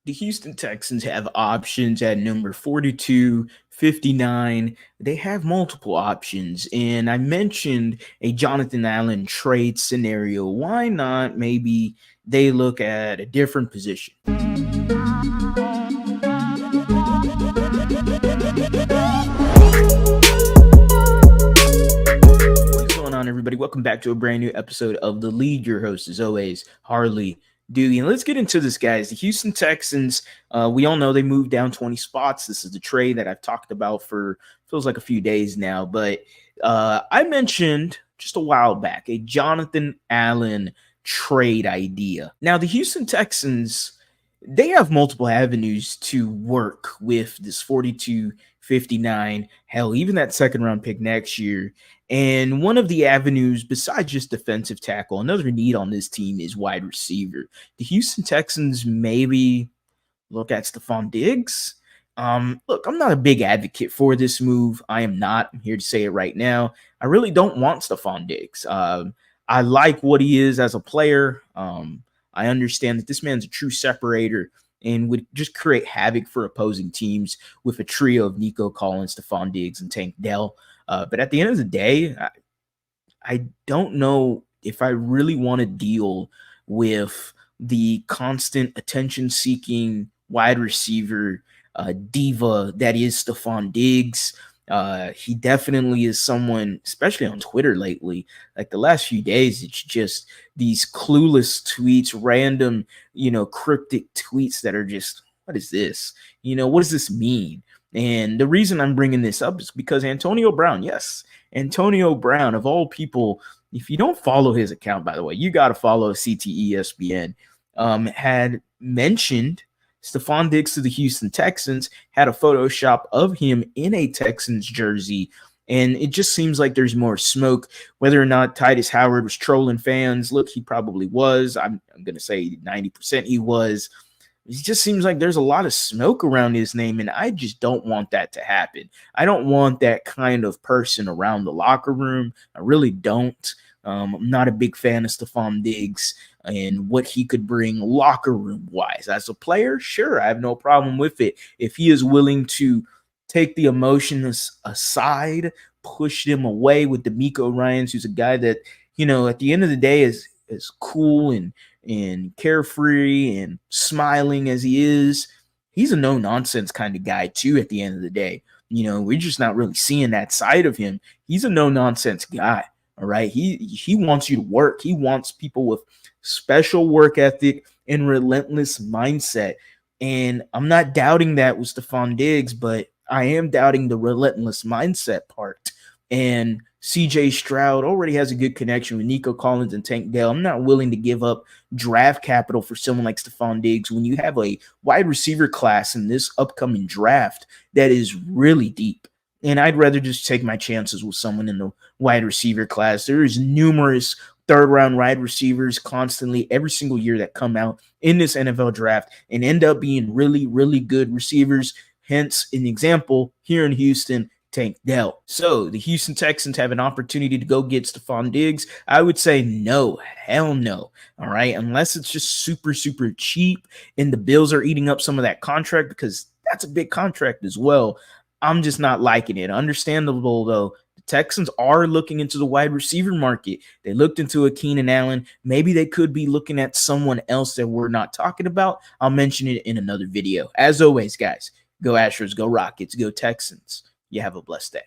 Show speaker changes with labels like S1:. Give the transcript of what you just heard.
S1: The Houston Texans have options at number 42, 59. They have multiple options. And I mentioned a Jonathan Allen trade scenario. Why not maybe they look at a different position? What's going on, everybody? Welcome back to a brand new episode of The Lead. Your host, as always, Harley Doogie. And let's get into this, guys. The Houston Texans, we all know they moved down 20 spots. This is the trade that I've talked about for feels like a few days now. But I mentioned just a while back a Jonathan Allen trade idea. Now, the Houston Texans, they have multiple avenues to work with this 42, 59, hell, even that second round pick next year. And one of the avenues, besides just defensive tackle, another need on this team is wide receiver. The Houston Texans maybe look at Stefon Diggs. Look, I'm not a big advocate for this move. I am not. I'm here to say it right now. I really don't want Stefon Diggs. I like what he is as a player. I understand that this man's a true separator and would just create havoc for opposing teams with a trio of Nico Collins, Stefon Diggs, and Tank Dell. But at the end of the day, I don't know if I really want to deal with the constant attention-seeking wide receiver diva that is Stefon Diggs. He definitely is someone, especially on Twitter lately, like the last few days, it's just these clueless tweets, random, cryptic tweets that are just, what is this? What does this mean? And the reason I'm bringing this up is because Antonio Brown, yes, Antonio Brown, of all people, if you don't follow his account, by the way, you got to follow CTESPN, had mentioned Stefon Diggs to the Houston Texans, had a Photoshop of him in a Texans jersey, and it just seems like there's more smoke. Whether or not Titus Howard was trolling fans, look, he probably was. I'm going to say 90% he was. It just seems like there's a lot of smoke around his name, and I just don't want that to happen. I don't want that kind of person around the locker room. I really don't. I'm not a big fan of Stefon Diggs and what he could bring locker room wise. As a player, sure, I have no problem with it. If he is willing to take the emotions aside, push them away with D'Amico Ryans, who's a guy that, at the end of the day is cool and carefree and smiling as he is, he's a no-nonsense kind of guy too at the end of the day. We're just not really seeing that side of him. He's a no-nonsense guy, all right? He wants you to work. He wants people with special work ethic and relentless mindset. And I'm not doubting that with Stefon Diggs, but I am doubting the relentless mindset part. And CJ Stroud already has a good connection with Nico Collins and Tank Dell. I'm not willing to give up draft capital for someone like Stefon Diggs when you have a wide receiver class in this upcoming draft that is really deep. And I'd rather just take my chances with someone in the wide receiver class. There is numerous third-round wide receivers constantly every single year that come out in this NFL draft and end up being really, really good receivers. Hence, an example here in Houston, Tank Dell. So the Houston Texans have an opportunity to go get Stefon Diggs. I would say no, hell no. All right, unless it's just super, super cheap and the Bills are eating up some of that contract, because that's a big contract as well. I'm just not liking it. Understandable, though. The Texans are looking into the wide receiver market. They looked into a Keenan Allen. Maybe they could be looking at someone else that we're not talking about. I'll mention it in another video. As always, guys, go Astros, go Rockets, go Texans. You have a blessed day.